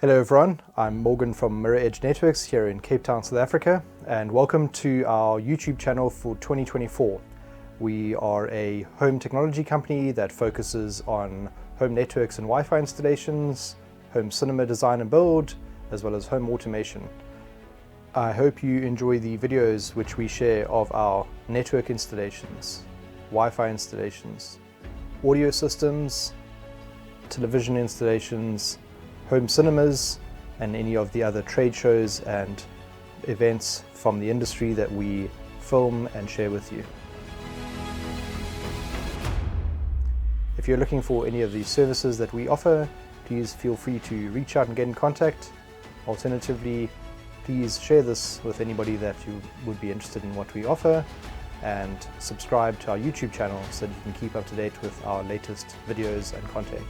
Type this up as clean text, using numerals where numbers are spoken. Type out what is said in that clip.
Hello everyone, I'm Morgan from Mirror Edge Networks here in Cape Town, South Africa, and welcome to our YouTube channel for 2024. We are a home technology company that focuses on home networks and Wi-Fi installations, home cinema design and build, as well as home automation. I hope you enjoy the videos which we share of our network installations, Wi-Fi installations, audio systems, television installations, home cinemas, and any of the other trade shows and events from the industry that we film and share with you. If you're looking for any of the services that we offer, please feel free to reach out and get in contact. Alternatively, please share this with anybody that you would be interested in what we offer, and subscribe to our YouTube channel so that you can keep up to date with our latest videos and content.